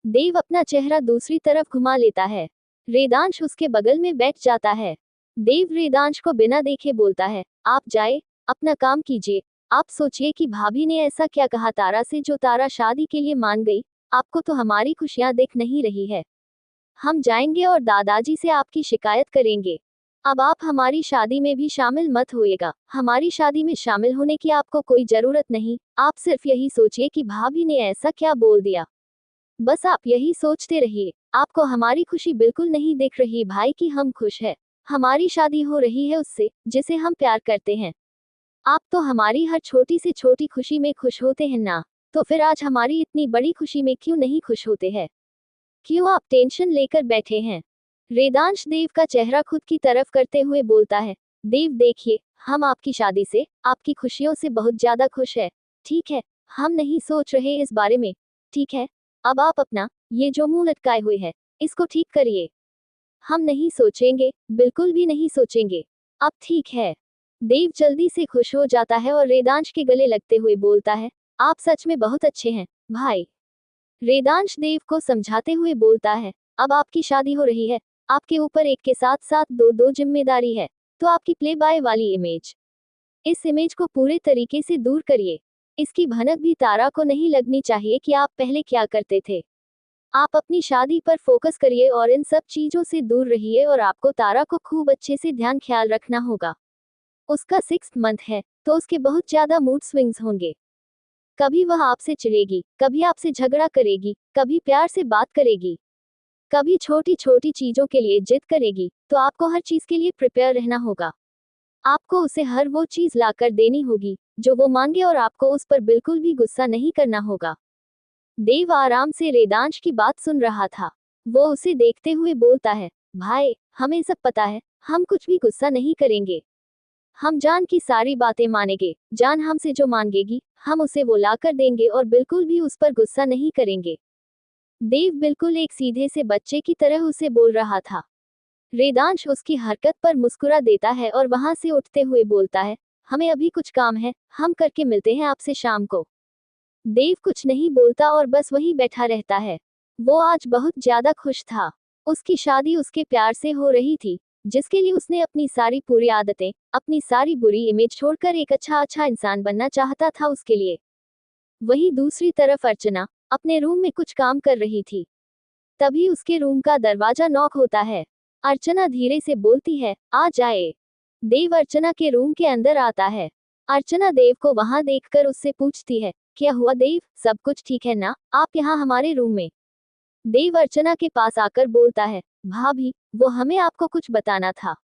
देव अपना चेहरा दूसरी तरफ घुमा लेता है। वेदांश उसके बगल में बैठ जाता है। देव वेदांश को बिना देखे बोलता है, आप जाए, अपना काम कीजिए। आप सोचिए कि भाभी ने ऐसा क्या कहा तारा से जो तारा शादी के लिए मान गई। आपको तो हमारी खुशियां दिख नहीं रही है। हम जाएंगे और दादाजी से आपकी शिकायत करेंगे। अब आप हमारी शादी में भी शामिल मत होइएगा। हमारी शादी में शामिल होने की आपको कोई जरूरत नहीं। आप सिर्फ यही सोचिए कि भाभी ने ऐसा क्या बोल दिया। बस आप यही सोचते रहिए। आपको हमारी खुशी बिल्कुल नहीं दिख रही भाई कि हम खुश हैं। हमारी शादी हो रही है उससे जिसे हम प्यार करते हैं। आप तो हमारी हर छोटी से छोटी खुशी में खुश होते हैं ना। तो फिर आज हमारी इतनी बड़ी खुशी में क्यों नहीं खुश होते हैं? क्यों आप टेंशन लेकर बैठे हैं? वेदांश देव का चेहरा खुद की तरफ करते हुए बोलता है, देव देखिए, हम आपकी शादी से, आपकी खुशियों से बहुत ज्यादा खुश है। ठीक है, हम नहीं सोच रहे इस बारे में। ठीक है, अब आप अपना ये जो मुंह लटकाए हुए है, इसको ठीक करिए। हम नहीं सोचेंगे, बिल्कुल भी नहीं सोचेंगे। अब ठीक है। देव जल्दी से खुश हो जाता है और वेदांश के गले लगते हुए बोलता है, आप सच में बहुत अच्छे हैं, भाई। वेदांश देव को समझाते हुए बोलता है, अब आपकी शादी हो रही है, आपके ऊपर एक के साथ साथ दो दो जिम्मेदारी है। तो आपकी प्ले बाय वाली इमेज, इस इमेज को पूरे तरीके से दूर करिए। इसकी भनक भी तारा को नहीं लगनी चाहिए कि आप पहले क्या करते थे। आप अपनी शादी पर फोकस करिए और इन सब चीजों से दूर रहिए और आपको तारा को खूब अच्छे से ध्यान ख्याल रखना होगा। उसका 6th मंथ है, तो उसके बहुत ज्यादा मूड स्विंग्स होंगे। कभी वह आपसे चिढ़ेगी, कभी आपसे झगड़ा करेगी, कभी प्यार से बात करेगी, कभी छोटी छोटी चीजों के लिए जिद करेगी। तो आपको हर चीज के लिए प्रिपेयर रहना होगा। आपको उसे हर वो चीज लाकर देनी होगी जो वो मांगे और आपको उस पर बिल्कुल भी गुस्सा नहीं करना होगा। देव आराम से वेदांश की बात सुन रहा था। वो उसे देखते हुए बोलता है, भाई, हमें सब पता है, हम कुछ भी गुस्सा नहीं करेंगे। हम जान की सारी बातें मानेंगे। जान हमसे जो मांगेगी, हम उसे वो ला कर देंगे और बिल्कुल भी उस पर गुस्सा नहीं करेंगे। देव बिल्कुल एक सीधे से बच्चे की तरह उसे बोल रहा था। वेदांश उसकी हरकत पर मुस्कुरा देता है और वहां से उठते हुए बोलता है, हमें अभी कुछ काम है, हम करके मिलते हैं आपसे शाम को। देव कुछ नहीं बोलता और बस वहीं बैठा रहता है। वो आज बहुत ज्यादा खुश था। उसकी शादी उसके प्यार से हो रही थी, जिसके लिए उसने अपनी सारी पूरी आदतें, अपनी सारी बुरी इमेज छोड़कर एक अच्छा अच्छा इंसान बनना चाहता था उसके लिए। वहीं दूसरी तरफ अर्चना अपने रूम में कुछ काम कर रही थी। तभी उसके रूम का दरवाजा नॉक होता है। अर्चना धीरे से बोलती है, आ जाए। देव अर्चना के रूम के अंदर आता है। अर्चना देव को वहां देखकर उससे पूछती है, क्या हुआ देव, सब कुछ ठीक है ना, आप यहाँ हमारे रूम में? देव अर्चना के पास आकर बोलता है, भाभी, वो हमें आपको कुछ बताना था।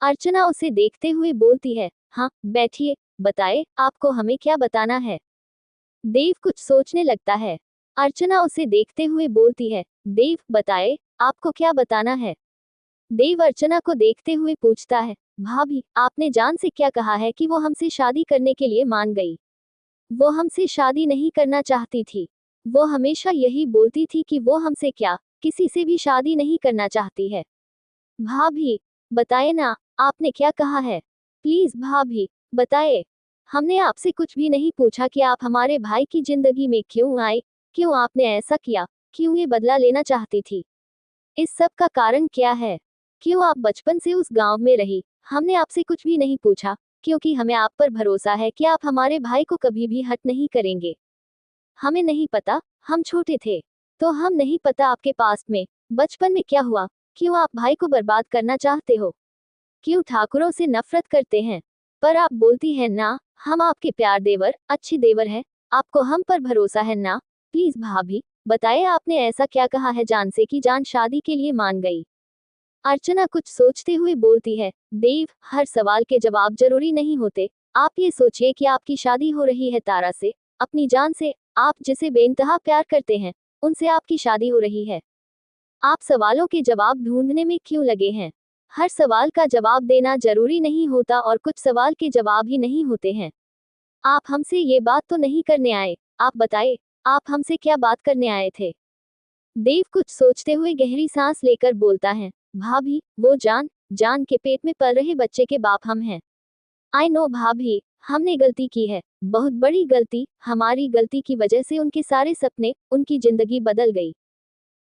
अर्चना उसे देखते हुए बोलती है, हाँ बैठिए, बताए, आपको हमें क्या बताना है? देव कुछ सोचने लगता है। अर्चना उसे देखते हुए बोलती है, देव बताए, आपको क्या बताना है? देव अर्चना को देखते हुए पूछता है, भाभी, आपने जान से क्या कहा है कि वो हमसे शादी करने के लिए मान गई? वो हमसे शादी नहीं करना चाहती थी। वो हमेशा यही बोलती थी कि वो हमसे क्या, किसी से भी शादी नहीं करना चाहती है। भाभी, बताए ना, आपने क्या कहा है? प्लीज भाभी, बताए। हमने आपसे कुछ भी नहीं पूछा कि आप हमारे भाई की जिंदगी में क्यों आए, क्यों आपने ऐसा किया, क्यों ये बदला लेना चाहती थी? इस सब का कारण क्या है? क्यों आप बचपन से उस गांव में रही? हमने आपसे कुछ भी नहीं पूछा, क्योंकि हमें आप पर भरोसा है कि आप हमारे भाई को कभी भी हर्ट नहीं करेंगे। हमें नहीं पता, हम छोटे थे, तो हम नहीं पता आपके पास में बचपन में क्या हुआ। क्यों आप भाई को बर्बाद करना चाहते हो? क्यों ठाकुरों से नफरत करते हैं? पर आप बोलती हैं ना, हम आपके प्यार देवर, अच्छे देवर हैं, आपको हम पर भरोसा है ना। प्लीज भाभी, बताए, आपने ऐसा क्या कहा है जान से कि जान शादी के लिए मान गई? अर्चना कुछ सोचते हुए बोलती है, देव, हर सवाल के जवाब जरूरी नहीं होते। आप ये सोचिए कि आपकी शादी हो रही है तारा से, अपनी जान से, आप जिसे बेइंतहा प्यार करते हैं, उनसे आपकी शादी हो रही है। आप सवालों के जवाब ढूंढने में क्यों लगे हैं? हर सवाल का जवाब देना जरूरी नहीं होता और कुछ सवाल के जवाब ही नहीं होते हैं। आप हमसे ये बात तो नहीं करने आए। आप बताए, आप हमसे क्या बात करने आए थे? देव कुछ सोचते हुए गहरी सांस लेकर बोलता है, भाभी, वो जान, जान के पेट में पल रहे बच्चे के बाप हम हैं। आई नो भाभी, हमने गलती की है, बहुत बड़ी गलती। हमारी गलती की वजह से उनके सारे सपने, उनकी जिंदगी बदल गई।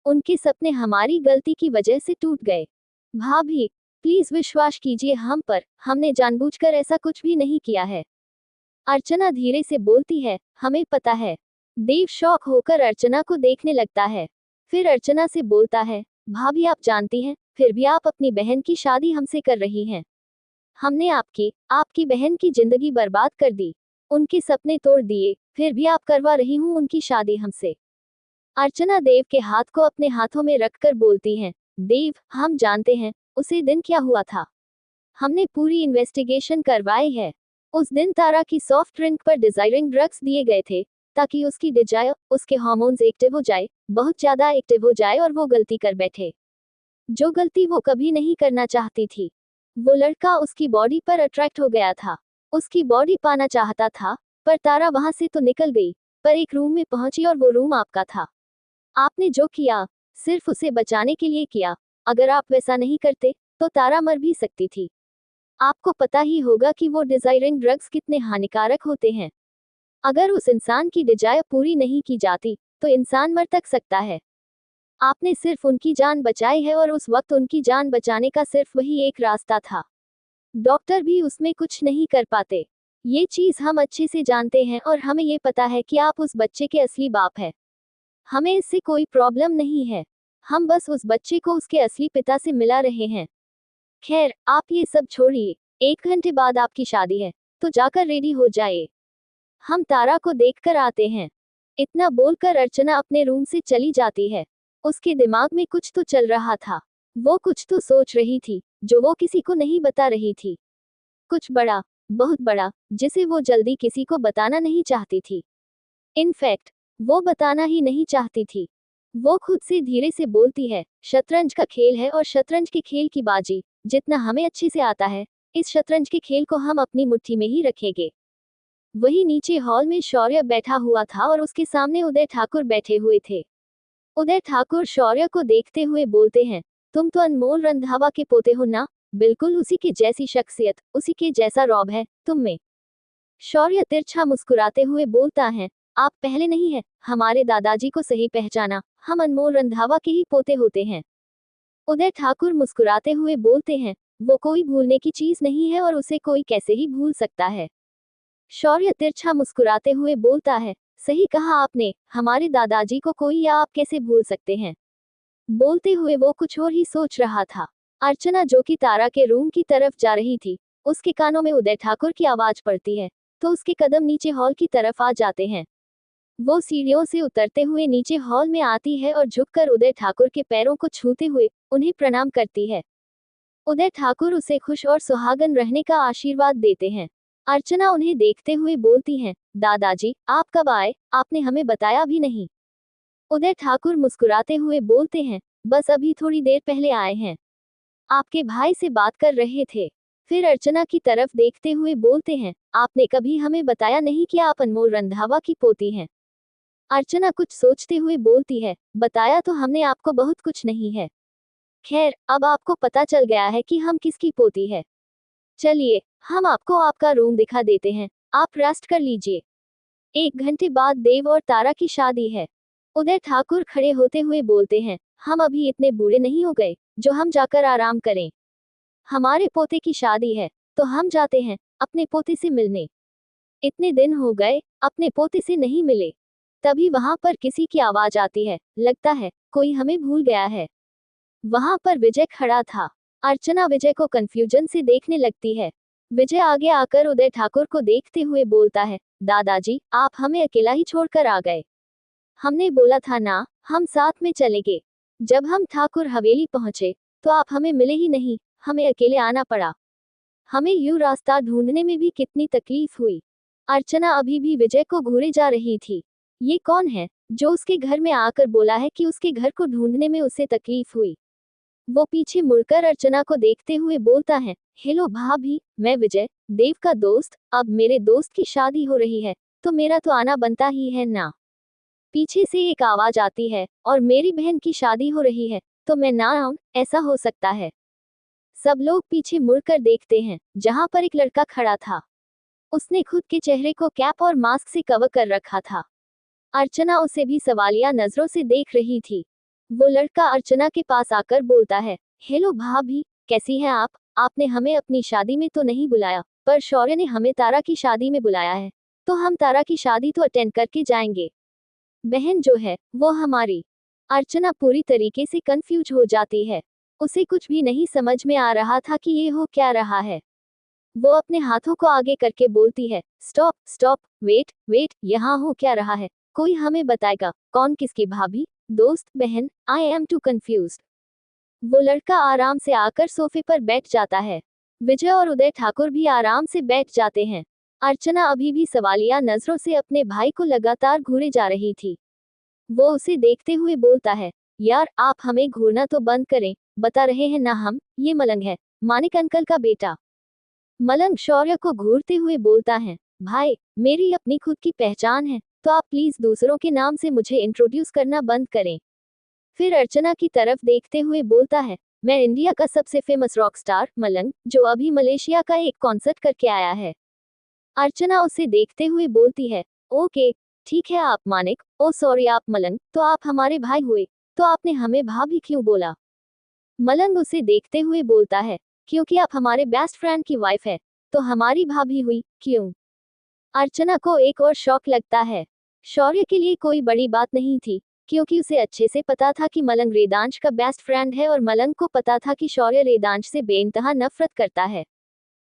उनके सपने हमारी गलती की वजह से टूट गए। भाभी, प्लीज विश्वास कीजिए हम पर, हमने जानबूझकर ऐसा कुछ भी नहीं किया है। अर्चना धीरे से बोलती है, हमें पता है। देव शौक होकर अर्चना को देखने लगता है। फिर अर्चना से बोलता है, भाभी आप जानती हैं, फिर भी आप अपनी बहन की शादी हमसे कर रही हैं। हमने आपकी बहन की जिंदगी बर्बाद कर दी, उनके सपने तोड़ दिए, फिर भी आप करवा रही हूँ उनकी शादी हमसे। अर्चना देव के हाथ को अपने हाथों में रखकर बोलती हैं, देव, हम जानते हैं उसे दिन क्या हुआ था। हमने पूरी इन्वेस्टिगेशन करवाई है। उस दिन तारा की सॉफ्ट ड्रिंक पर डिजायरिंग ड्रग्स दिए गए थे, ताकि उसकी डिजायर, उसके हार्मोन्स एक्टिव हो जाए, बहुत ज्यादा एक्टिव हो जाए और वो गलती कर बैठे, जो गलती वो कभी नहीं करना चाहती थी। वो लड़का उसकी बॉडी पर अट्रैक्ट हो गया था, उसकी बॉडी पाना चाहता था, पर तारा वहां से तो निकल गई, पर एक रूम में पहुंची और वो रूम आपका था। आपने जो किया, सिर्फ उसे बचाने के लिए किया। अगर आप वैसा नहीं करते, तो तारा मर भी सकती थी। आपको पता ही होगा कि वो डिजायरिंग ड्रग्स कितने हानिकारक होते हैं। अगर उस इंसान की डिजायर पूरी नहीं की जाती, तो इंसान मर तक सकता है। आपने सिर्फ उनकी जान बचाई है और उस वक्त उनकी जान बचाने का सिर्फ वही एक रास्ता था। डॉक्टर भी उसमें कुछ नहीं कर पाते। ये चीज हम अच्छे से जानते हैं और हमें ये पता है कि आप उस बच्चे के असली बाप हैं। हमें इससे कोई प्रॉब्लम नहीं है। हम बस उस बच्चे को उसके असली पिता से मिला रहे हैं। खैर, आप ये सब छोड़िए। 1 घंटे बाद आपकी शादी है, तो जाकर रेडी हो जाइए। हम तारा को देखकर आते हैं। इतना बोलकर अर्चना अपने रूम से चली जाती है। उसके दिमाग में कुछ तो चल रहा था। वो कुछ तो सोच रही थी, जो वो किसी को नहीं बता रही थी। कुछ बड़ा, बहुत बड़ा, जिसे वो जल्दी किसी को बताना नहीं चाहती थी। इनफैक्ट, वो बताना ही नहीं चाहती थी। वो खुद से धीरे से बोलती है, शतरंज का खेल है और शतरंज के खेल की बाजी, जितना हमें अच्छे से आता है, इस शतरंज के खेल को हम अपनी मुट्ठी में ही रखेंगे। वही नीचे हॉल में शौर्य बैठा हुआ था और उसके सामने उदय ठाकुर बैठे हुए थे। उदय ठाकुर शौर्य को देखते हुए बोलते हैं, तुम तो अनमोल रंधावा के पोते हो ना? बिल्कुल उसी की जैसी शख्सियत, उसी के जैसा रौब है तुम में। शौर्य तिरछा मुस्कुराते हुए बोलता है, आप पहले नहीं है हमारे दादाजी को सही पहचाना, हम अनमोल रंधावा के ही पोते होते हैं। उदय ठाकुर मुस्कुराते हुए बोलते हैं, वो कोई भूलने की चीज नहीं है और उसे कोई कैसे ही भूल सकता है। शौर्य तिरछा मुस्कुराते हुए बोलता है, सही कहा आपने, हमारे दादाजी को कोई या आप कैसे भूल सकते हैं। बोलते हुए वो कुछ और ही सोच रहा था। अर्चना जो कि तारा के रूम की तरफ जा रही थी, उसके कानों में उदय ठाकुर की आवाज पड़ती है, तो उसके कदम नीचे हॉल की तरफ आ जाते हैं। वो सीढ़ियों से उतरते हुए नीचे हॉल में आती है और झुककर उदय ठाकुर के पैरों को छूते हुए उन्हें प्रणाम करती है। उदय ठाकुर उसे खुश और सुहागन रहने का आशीर्वाद देते हैं। अर्चना उन्हें देखते हुए बोलती हैं, दादाजी, आप कब आए? आपने हमें बताया भी नहीं। उदय ठाकुर मुस्कुराते हुए बोलते हैं, बस अभी थोड़ी देर पहले आए हैं। आपके भाई से बात कर रहे थे। फिर अर्चना की तरफ देखते हुए बोलते हैं, आपने कभी हमें बताया नहीं कि आप अनमोल रंधावा की पोती हैं। अर्चना कुछ सोचते हुए बोलती है, बताया तो हमने आपको बहुत कुछ नहीं है। खैर, अब आपको पता चल गया है कि हम किसकी पोती है। चलिए, हम आपको आपका रूम दिखा देते हैं, आप रेस्ट कर लीजिए। 1 घंटे बाद देव और तारा की शादी है। उदय ठाकुर खड़े होते हुए बोलते हैं, हम अभी इतने बूढ़े नहीं हो गए जो हम जाकर आराम करें। हमारे पोते की शादी है, तो हम जाते हैं अपने पोते से मिलने। इतने दिन हो गए अपने पोते से नहीं मिले। तभी वहां पर किसी की आवाज आती है, लगता है कोई हमें भूल गया है। वहां पर विजय खड़ा था। अर्चना विजय को कंफ्यूजन से देखने लगती है। विजय आगे आकर उदय ठाकुर को देखते हुए बोलता है, दादाजी, आप हमें अकेला ही छोड़कर आ गए। हमने बोला था ना, हम साथ में चलेंगे। जब हम ठाकुर हवेली पहुंचे, तो आप हमें मिले ही नहीं, हमें अकेले आना पड़ा। हमें यूं रास्ता ढूंढने में भी कितनी तकलीफ हुई। अर्चना अभी भी विजय को घूरे जा रही थी। ये कौन है जो उसके घर में आकर बोला है कि उसके घर को ढूंढने में उसे तकलीफ हुई। वो पीछे मुड़कर अर्चना को देखते हुए बोलता है, हेलो भाभी, मैं विजय, देव का दोस्त। अब मेरे दोस्त की शादी हो रही है, तो मेरा तो आना बनता ही है ना। पीछे से एक आवाज आती है, और मेरी बहन की शादी हो रही है, तो मैं ना आऊं, ऐसा हो सकता है। सब लोग पीछे मुड़कर देखते हैं, जहां पर एक लड़का खड़ा था। उसने खुद के चेहरे को कैप और मास्क से कवर कर रखा था। अर्चना उसे भी सवालिया नजरों से देख रही थी। वो लड़का अर्चना के पास आकर बोलता है, हेलो भाभी, कैसी हैं आप? आपने हमें अपनी शादी में तो नहीं बुलाया, पर शौर्य ने हमें तारा की शादी में बुलाया है, तो हम तारा की शादी तो अटेंड करके जाएंगे। बहन जो है वो हमारी। अर्चना पूरी तरीके से कंफ्यूज हो जाती है। उसे कुछ भी नहीं समझ में आ रहा था कि ये हो क्या रहा है। वो अपने हाथों को आगे करके बोलती है, स्टॉप स्टॉप, वेट वेट, यहाँ हो क्या रहा है? कोई हमें बताएगा, कौन किसकी भाभी, दोस्त, बहन? I am too confuse. वो लड़का आराम से आकर सोफे पर बैठ जाता है। विजय और उदय ठाकुर भी आराम से बैठ जाते हैं। अर्चना अभी भी सवालिया नजरों से अपने भाई को लगातार घूरे जा रही थी। वो उसे देखते हुए बोलता है, यार आप हमें घूरना तो बंद करें, बता रहे हैं ना हम, ये मलंग है, मानिक अंकल का बेटा। मलंग शौर्य को घूरते हुए बोलता है, भाई, मेरी अपनी खुद की पहचान है, तो आप प्लीज दूसरों के नाम से मुझे इंट्रोड्यूस करना बंद करें। फिर अर्चना की तरफ देखते हुए बोलता है, मैं इंडिया का सबसे फेमस रॉक स्टार मलंग, जो अभी मलेशिया का एक कॉन्सर्ट करके आया है। अर्चना उसे देखते हुए बोलती है, ओके, ठीक है आप मानिक, ओ सॉरी आप मलंग, तो आप हमारे भाई हुए, तो आपने हमें भाभी क्यों बोला? मलंग उसे देखते हुए बोलता है, क्योंकि आप हमारे बेस्ट फ्रेंड की वाइफ है, तो हमारी भाभी हुई, क्यों? अर्चना को एक और शौक लगता है। शौर्य के लिए कोई बड़ी बात नहीं थी, क्योंकि उसे अच्छे से पता था कि मलंग रेदांश का बेस्ट फ्रेंड है और मलंग को पता था कि शौर्य रेदांश से बेइंतहा नफरत करता है।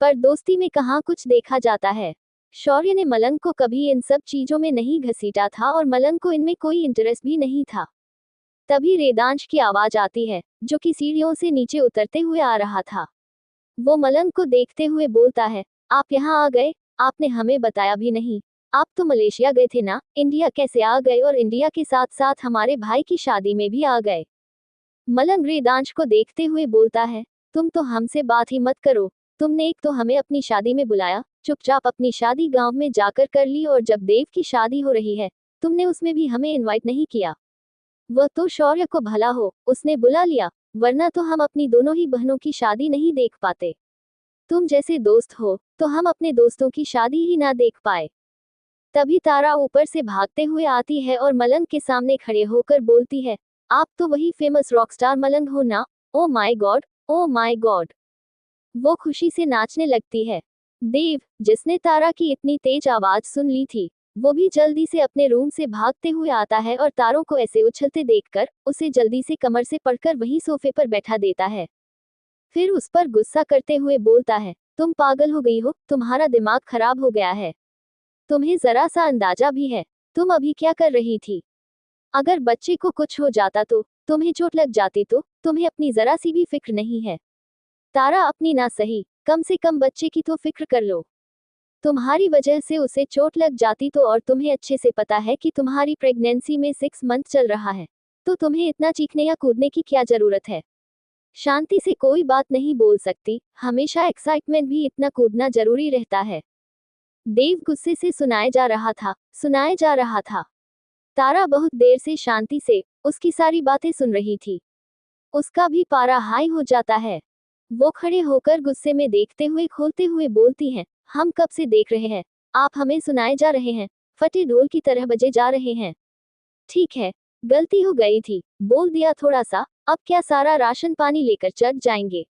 पर दोस्ती में कहाँ कुछ देखा जाता है। शौर्य ने मलंग को कभी इन सब चीजों में नहीं घसीटा था और मलंग को इनमें कोई इंटरेस्ट भी नहीं था। तभी रेदांश की आवाज आती है, जो कि सीढ़ियों से नीचे उतरते हुए आ रहा था। वो मलंग को देखते हुए बोलता है, आप यहाँ आ गए, आपने हमें बताया भी नहीं। आप तो मलेशिया गए थे ना, इंडिया कैसे आ गए और इंडिया के साथ साथ हमारे भाई की शादी में भी आ गए? मलंग रेदांश को देखते हुए बोलता है, तुम तो हमसे बात ही मत करो। तुमने एक तो हमें अपनी शादी में बुलाया, चुपचाप अपनी शादी गांव में जाकर कर ली, और जब देव की शादी हो रही है, तुमने उसमें भी हमें इनवाइट नहीं किया। वह तो शौर्य को भला हो, उसने बुला लिया, वरना तो हम अपनी दोनों ही बहनों की शादी नहीं देख पाते। तुम जैसे दोस्त हो, तो हम अपने दोस्तों की शादी ही ना देख पाए। तभी तारा ऊपर से भागते हुए आती है और मलंग के सामने खड़े होकर बोलती है, आप तो वही फेमस रॉकस्टार मलंग हो ना? Oh my God, oh my God. वो खुशी से नाचने लगती है। देव, जिसने तारा की इतनी तेज आवाज सुन ली थी, वो भी जल्दी से अपने रूम से भागते हुए आता है और तारों को ऐसे उछलते देखकर उसे जल्दी से कमर से पकड़कर वहीं सोफे पर बैठा देता है। फिर उस पर गुस्सा करते हुए बोलता है, तुम पागल हो गई हो, तुम्हारा दिमाग खराब हो गया है। तुम्हें जरा सा अंदाजा भी है, तुम अभी क्या कर रही थी? अगर बच्चे को कुछ हो जाता तो, तुम्हें चोट लग जाती तो, तुम्हें अपनी जरा सी भी फिक्र नहीं है। तारा, अपनी ना सही, कम से कम बच्चे की तो फिक्र कर लो। तुम्हारी वजह से उसे चोट लग जाती तो, और तुम्हें अच्छे से पता है कि तुम्हारी प्रेगनेंसी में 6 मंथ चल रहा है, तो तुम्हें इतना चीखने या कूदने की क्या जरूरत है? शांति से कोई बात नहीं बोल सकती, हमेशा एक्साइटमेंट भी इतना कूदना जरूरी रहता है? देव गुस्से से सुनाए जा रहा था, सुनाए जा रहा था। तारा बहुत देर से शांति से उसकी सारी बातें सुन रही थी। उसका भी पारा हाई हो जाता है। वो खड़े होकर गुस्से में देखते हुए खोलते हुए बोलती हैं, हम कब से देख रहे हैं, आप हमें सुनाए जा रहे हैं, फटे ढोल की तरह बजे जा रहे हैं। ठीक है, गलती हो गई थी, बोल दिया थोड़ा सा, अब क्या सारा राशन पानी लेकर चढ़ जाएंगे?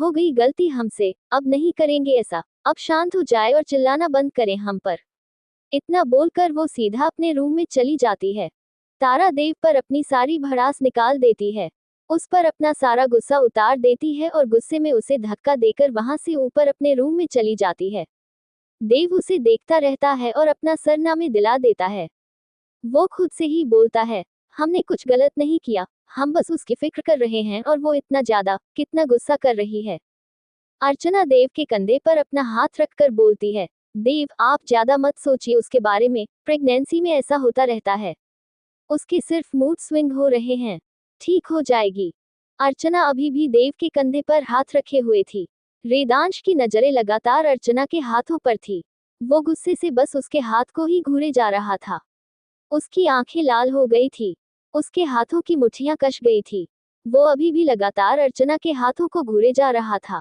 हो गई गलती हमसे, अब नहीं करेंगे ऐसा, अब शांत हो जाए और चिल्लाना बंद करें हम पर। इतना बोलकर वो सीधा अपने रूम में चली जाती है। तारा देव पर अपनी सारी भड़ास निकाल देती है, उस पर अपना सारा गुस्सा उतार देती है और गुस्से में उसे धक्का देकर वहां से ऊपर अपने रूम में चली जाती है। देव उसे देखता रहता है और अपना सरनामे दिला देता है। वो खुद से ही बोलता है, हमने कुछ गलत नहीं किया, हम बस उसकी फिक्र कर रहे हैं, और वो इतना ज्यादा कितना गुस्सा कर रही है। अर्चना देव के कंधे पर अपना हाथ रखकर बोलती है, देव आप ज्यादा मत सोचिए उसके बारे में, प्रेगनेंसी में ऐसा होता रहता है। उसके सिर्फ मूड स्विंग हो रहे हैं, ठीक हो जाएगी। अर्चना अभी भी देव के कंधे पर हाथ रखे हुए थी। रेदांश की नजरें लगातार अर्चना के हाथों पर थी। वो गुस्से से बस उसके हाथ को ही घूरे जा रहा था। उसकी आंखें लाल हो गई थी, उसके हाथों की मुट्ठियां कस गई थी। वो अभी भी लगातार अर्चना के हाथों को घूरे जा रहा था।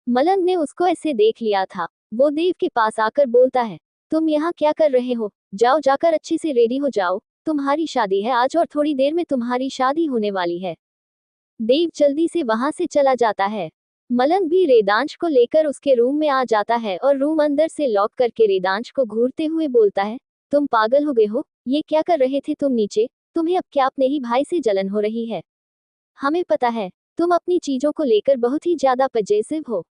मलंग ने उसको ऐसे देख लिया था। वो देव के पास आकर बोलता है, तुम यहाँ क्या कर रहे हो? जाओ, जाकर अच्छे से रेडी हो जाओ, तुम्हारी शादी है आज और थोड़ी देर में तुम्हारी शादी होने वाली है। देव जल्दी से वहां से चला जाता है। मलंग भी रेदांश को लेकर उसके रूम में आ जाता है और रूम अंदर से लॉक करके रेदांश को घूरते हुए बोलता है, तुम पागल हो गए हो, ये क्या कर रहे थे तुम नीचे? तुम्हें अब क्या अपने ही भाई से जलन हो रही है? हमें पता है, तुम अपनी चीजों को लेकर बहुत ही ज्यादा पजेसिव हो।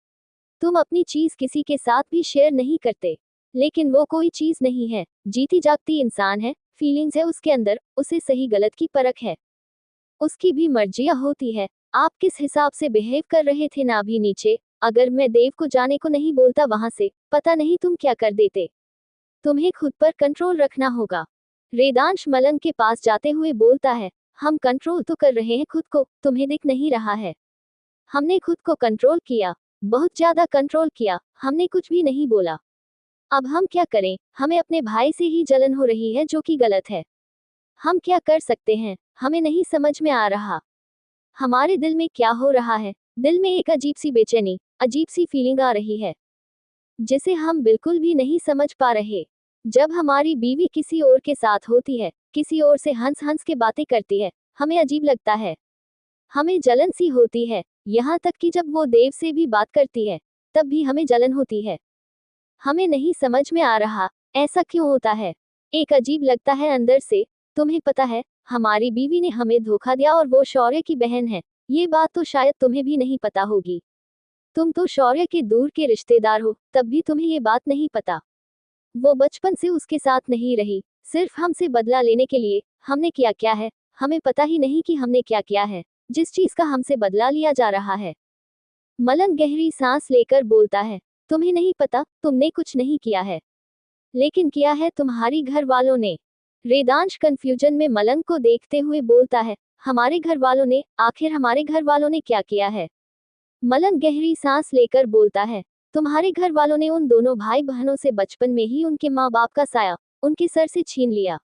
तुम अपनी चीज किसी के साथ भी शेयर नहीं करते। लेकिन वो कोई चीज नहीं है, जीती जागती इंसान है, फीलिंग्स है उसके अंदर, उसे सही गलत की परख है। उसकी भी मर्जियां होती है। आप किस हिसाब से बिहेव कर रहे थे ना भी नीचे? अगर मैं देव को जाने को नहीं बोलता वहां से, पता नहीं तुम क्या कर देते। तुम्हें खुद पर कंट्रोल रखना होगा। रेदांश मलंग के पास जाते हुए बोलता है, हम कंट्रोल तो कर रहे हैं खुद को, तुम्हें दिख नहीं रहा है? हमने खुद को कंट्रोल किया, बहुत ज्यादा कंट्रोल किया, हमने कुछ भी नहीं बोला। अब हम क्या करें? हमें अपने भाई से ही जलन हो रही है जो कि गलत है। हम क्या कर सकते हैं? हमें नहीं समझ में आ रहा। हमारे दिल में क्या हो रहा है? दिल में एक अजीब सी बेचैनी, अजीब सी फीलिंग आ रही है, जिसे हम बिल्कुल भी नहीं समझ पा रहे। जब हमारी बीवी किसी और के साथ होती है, किसी और से हंस हंस के बातें करती है, हमें अजीब लगता है, हमें जलन सी होती है। यहाँ तक कि जब वो देव से भी बात करती है, तब भी हमें जलन होती है। हमें नहीं समझ में आ रहा, ऐसा क्यों होता है? एक अजीब लगता है अंदर से। तुम्हें पता है, हमारी बीवी ने हमें धोखा दिया और वो शौर्य की बहन है। ये बात तो शायद तुम्हें भी नहीं पता होगी। तुम तो शौर्य के दूर के रिश्तेदार हो, तब भी तुम्हें ये बात नहीं पता। वो बचपन से उसके साथ नहीं रही, सिर्फ हमसे बदला लेने के लिए। हमने किया क्या है, हमें पता ही नहीं कि हमने क्या किया है, जिस चीज का हमसे बदला लिया जा रहा है। मलंग गहरी सांस लेकर बोलता है, तुम्हें नहीं पता, तुमने कुछ नहीं किया है, लेकिन किया है तुम्हारी घर वालों ने। रेदांश कंफ्यूजन में मलंग को देखते हुए बोलता है, हमारे घर वालों ने? आखिर हमारे घर वालों ने क्या किया है? मलंग गहरी सांस लेकर बोलता है, तुम्हारे घर वालों ने उन दोनों भाई बहनों से बचपन में ही उनके माँ बाप का साया उनके सर से छीन लिया।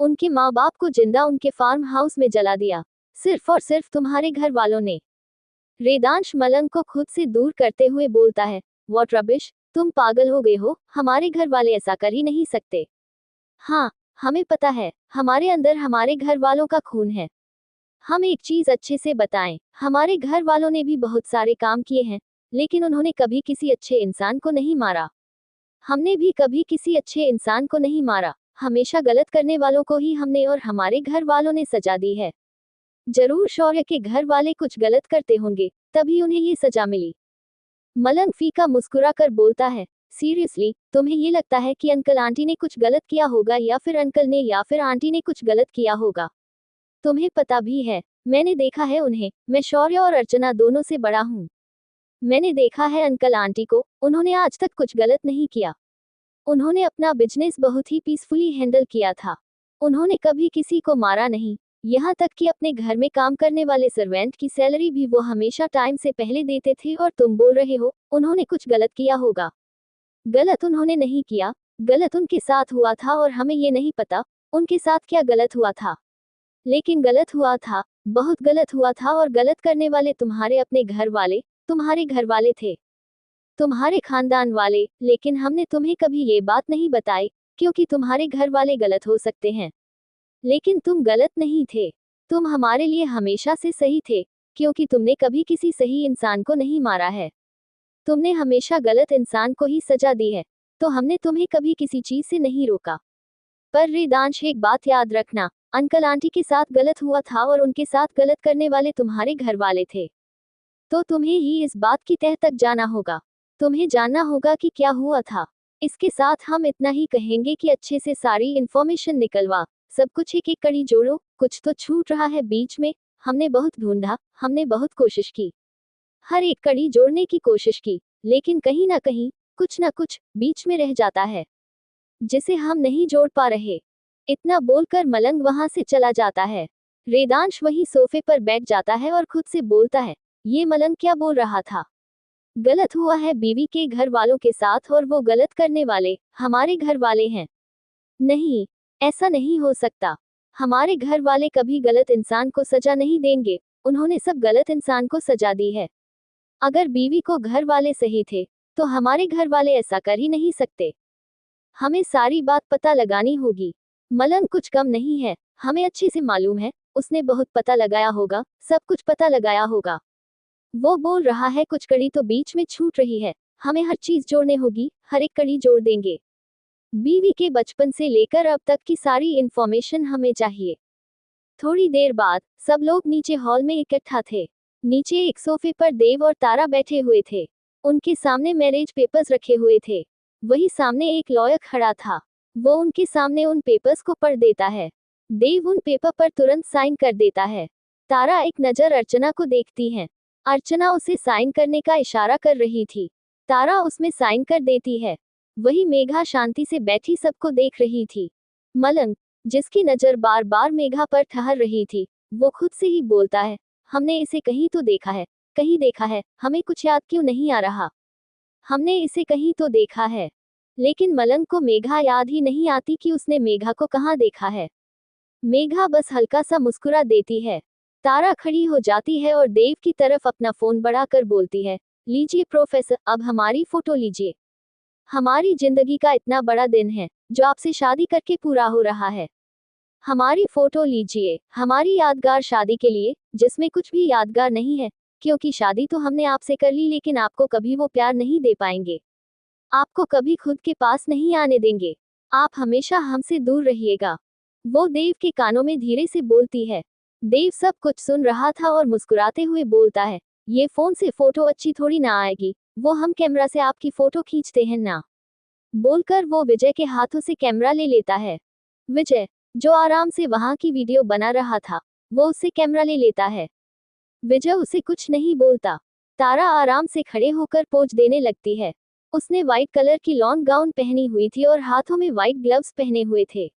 उनके माँ बाप को जिंदा उनके फार्म हाउस में जला दिया, सिर्फ और सिर्फ तुम्हारे घर वालों ने। रेदांश मलंग को खुद से दूर करते हुए बोलता है, व्हाट रबिश, तुम पागल हो गए हो, हमारे घर वाले ऐसा कर ही नहीं सकते। हाँ, हमें पता है, हमारे अंदर हमारे घर वालों का खून है। हम एक चीज अच्छे से बताएं, हमारे घर वालों ने भी बहुत सारे काम किए हैं, लेकिन उन्होंने कभी किसी अच्छे इंसान को नहीं मारा। हमने भी कभी किसी अच्छे इंसान को नहीं मारा, हमेशा गलत करने वालों को ही हमने और हमारे घर वालों ने सजा दी है। जरूर शौर्य के घर वाले कुछ गलत करते होंगे, तभी उन्हें ये सजा मिली। मलंग फीका मुस्कुरा कर बोलता है, सीरियसली, तुम्हें ये लगता है कि अंकल आंटी ने कुछ गलत किया होगा या फिर अंकल ने या फिर आंटी ने कुछ गलत किया होगा? तुम्हें पता भी है, मैंने देखा है उन्हें, मैं शौर्य और अर्चना दोनों से बड़ा हूँ। मैंने देखा है अंकल आंटी को, उन्होंने आज तक कुछ गलत नहीं किया। उन्होंने अपना बिजनेस बहुत ही पीसफुली हैंडल किया था। उन्होंने कभी किसी को मारा नहीं, यहाँ तक कि अपने घर में काम करने वाले सर्वेंट की सैलरी भी वो हमेशा टाइम से पहले देते थे। और तुम बोल रहे हो उन्होंने कुछ गलत किया होगा? गलत उन्होंने नहीं किया, गलत उनके साथ हुआ था और हमें ये नहीं पता उनके साथ क्या गलत हुआ था। लेकिन गलत हुआ था, बहुत गलत हुआ था, और गलत करने वाले तुम्हारे अपने घर वाले, तुम्हारे घर वाले थे, तुम्हारे खानदान वाले। लेकिन हमने तुम्हें कभी ये बात नहीं बताई, क्योंकि तुम्हारे घर वाले गलत हो सकते हैं, लेकिन तुम गलत नहीं थे। तुम हमारे लिए हमेशा से सही थे, क्योंकि तुमने कभी किसी सही इंसान को नहीं मारा है। तुमने हमेशा गलत इंसान को ही सजा दी है, तो हमने तुम्हें कभी किसी चीज से नहीं रोका। पर रेदांश, एक बात याद रखना, अंकल आंटी के साथ गलत हुआ था और उनके साथ गलत करने वाले तुम्हारे घर वाले थे। तो तुम्हें ही इस बात की तह तक जाना होगा, तुम्हें जानना होगा कि क्या हुआ था। इसके साथ हम इतना ही कहेंगे कि अच्छे से सारी इंफॉर्मेशन निकलवा, सब कुछ एक एक कड़ी जोड़ो, कुछ तो छूट रहा है बीच में। हमने बहुत ढूंढा, हमने बहुत कोशिश की, हर एक कड़ी जोड़ने की कोशिश की, लेकिन कहीं ना कहीं कुछ ना कुछ बीच में रह जाता है, जिसे हम नहीं जोड़ पा रहे। इतना बोलकर मलंग वहां से चला जाता है। रेदांश वही सोफे पर बैठ जाता है और खुद से बोलता है, ये मलंग क्या बोल रहा था? गलत हुआ है बीवी के घर वालों के साथ और वो गलत करने वाले हमारे घर वाले हैं। नहीं, ऐसा नहीं हो सकता। हमारे घर वाले कभी गलत इंसान को सजा नहीं देंगे, उन्होंने सब गलत इंसान को सजा दी है। अगर बीवी को घर वाले सही थे, तो हमारे घर वाले ऐसा कर ही नहीं सकते। हमें सारी बात पता लगानी होगी। मलंग कुछ कम नहीं है, हमें अच्छे से मालूम है, उसने बहुत पता लगाया होगा, सब कुछ पता लगाया होगा। वो बोल रहा है कुछ कड़ी तो बीच में छूट रही है, हमें हर चीज जोड़ने होगी, हर एक कड़ी जोड़ देंगे। बीवी के बचपन से लेकर अब तक की सारी इंफॉर्मेशन हमें चाहिए। थोड़ी देर बाद सब लोग नीचे हॉल में इकट्ठा थे। नीचे एक सोफे पर देव और तारा बैठे हुए थे। उनके सामने मैरिज पेपर्स रखे हुए थे। वही सामने एक लॉयर खड़ा था। वो उनके सामने उन पेपर्स को पढ़ देता है। देव उन पेपर पर तुरंत साइन कर देता है। तारा एक नजर अर्चना को देखती है। अर्चना उसे साइन करने का इशारा कर रही थी। तारा उसमें साइन कर देती है। वही मेघा शांति से बैठी सबको देख रही थी। मलंग, जिसकी नजर बार बार मेघा पर ठहर रही थी, वो खुद से ही बोलता है, हमने इसे कहीं तो देखा है, कहीं देखा है, हमें कुछ याद क्यों नहीं आ रहा। हमने इसे कहीं तो देखा है। लेकिन मलंग को मेघा याद ही नहीं आती कि उसने मेघा को कहाँ देखा है। मेघा बस हल्का सा मुस्कुरा देती है। तारा खड़ी हो जाती है और देव की तरफ अपना फोन बढ़ाकर बोलती है, लीजिए प्रोफेसर, अब हमारी फोटो लीजिए। हमारी जिंदगी का इतना बड़ा दिन है, जो आपसे शादी करके पूरा हो रहा है। हमारी फोटो लीजिए, हमारी यादगार शादी के लिए, जिसमें कुछ भी यादगार नहीं है, क्योंकि शादी तो हमने आपसे कर ली लेकिन आपको कभी वो प्यार नहीं दे पाएंगे। आपको कभी खुद के पास नहीं आने देंगे। आप हमेशा हमसे दूर रहिएगा। वो देव के कानों में धीरे से बोलती है। देव सब कुछ सुन रहा था और मुस्कुराते हुए बोलता है, ये फोन से फोटो अच्छी थोड़ी ना आएगी, वो हम कैमरा से आपकी फोटो खींचते हैं ना। बोलकर वो विजय के हाथों से कैमरा ले लेता है। विजय, जो आराम से वहां की वीडियो बना रहा था, वो उससे कैमरा ले लेता है। विजय उसे कुछ नहीं बोलता। तारा आराम से खड़े होकर पोज देने लगती है। उसने व्हाइट कलर की लॉन्ग गाउन पहनी हुई थी और हाथों में व्हाइट ग्लव्स पहने हुए थे।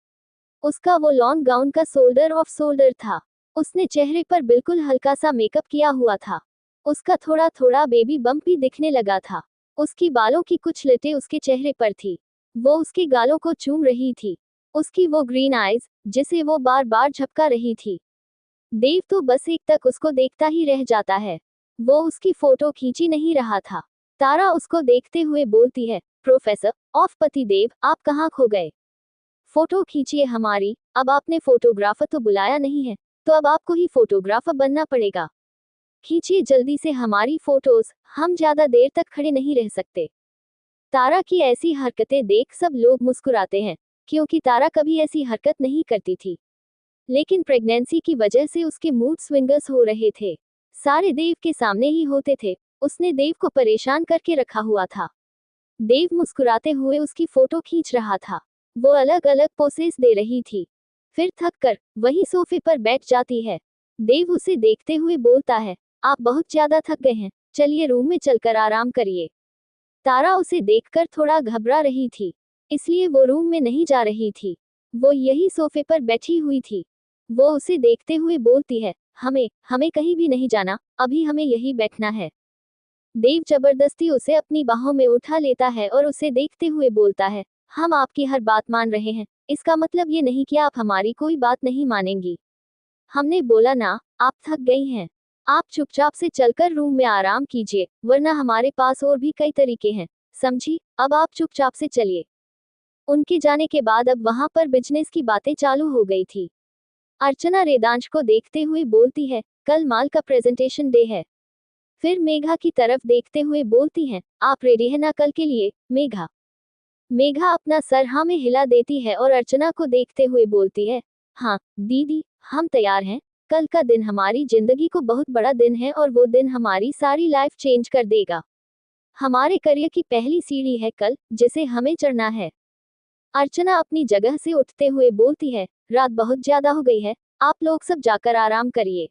उसका वो लॉन्ग गाउन का शोल्डर ऑफ शोल्डर था। उसने चेहरे पर बिल्कुल हल्का सा मेकअप किया हुआ था। उसका थोड़ा थोड़ा बेबी बम्प भी दिखने लगा था। उसकी बालों की कुछ लटें उसके चेहरे पर थी। वो उसके गालों को चूम रही थी। उसकी वो ग्रीन आइज, जिसे वो बार बार झपका रही थी। देव तो बस एक तक उसको देखता ही रह जाता है। वो उसकी फोटो खींची नहीं रहा था। तारा उसको देखते हुए बोलती है, प्रोफेसर ऑफ पति देव, आप कहाँ खो गए। फोटो खींचिए हमारी। अब आपने फोटोग्राफर तो बुलाया नहीं है, तो अब आपको ही फोटोग्राफर बनना पड़ेगा। खींचिए जल्दी से हमारी फोटोज, हम ज्यादा देर तक खड़े नहीं रह सकते। तारा की ऐसी हरकतें देख सब लोग मुस्कुराते हैं, क्योंकि तारा कभी ऐसी हरकत नहीं करती थी। लेकिन प्रेगनेंसी की वजह से उसके मूड स्विंगर्स हो रहे थे। सारे देव के सामने ही होते थे। उसने देव को परेशान करके रखा हुआ था। देव मुस्कुराते हुए उसकी फोटो खींच रहा था। वो अलग अलग पोसेस दे रही थी। फिर थक कर वही सोफे पर बैठ जाती है। देव उसे देखते हुए बोलता है, आप बहुत ज्यादा थक गए हैं, चलिए रूम में चलकर आराम करिए। तारा उसे देखकर थोड़ा घबरा रही थी, इसलिए वो रूम में नहीं जा रही थी। वो यही सोफे पर बैठी हुई थी। वो उसे देखते हुए बोलती है, हमें हमें कहीं भी नहीं जाना, अभी हमें यही बैठना है। देव जबरदस्ती उसे अपनी बाहों में उठा लेता है और उसे देखते हुए बोलता है, हम आपकी हर बात मान रहे हैं, इसका मतलब ये नहीं कि आप हमारी कोई बात नहीं मानेंगी। हमने बोला ना, आप थक गई हैं। आप चुपचाप से चलकर रूम में आराम कीजिए, वरना हमारे पास और भी कई तरीके हैं, समझी। अब आप चुपचाप से चलिए। उनके जाने के बाद अब वहां पर बिजनेस की बातें चालू हो गई थी। अर्चना रेदांश को देखते हुए बोलती है, कल माल का प्रेजेंटेशन डे है। फिर मेघा की तरफ देखते हुए बोलती हैं, आप रेडी है ना कल के लिए, मेघा। मेघा अपना सर हाँ में हिला देती है और अर्चना को देखते हुए बोलती है, हाँ दीदी, हम तैयार हैं। कल का दिन हमारी जिंदगी को बहुत बड़ा दिन है और वो दिन हमारी सारी लाइफ चेंज कर देगा। हमारे करियर की पहली सीढ़ी है कल, जिसे हमें चढ़ना है। अर्चना अपनी जगह से उठते हुए बोलती है, रात बहुत ज्यादा हो गई है, आप लोग सब जाकर आराम करिए।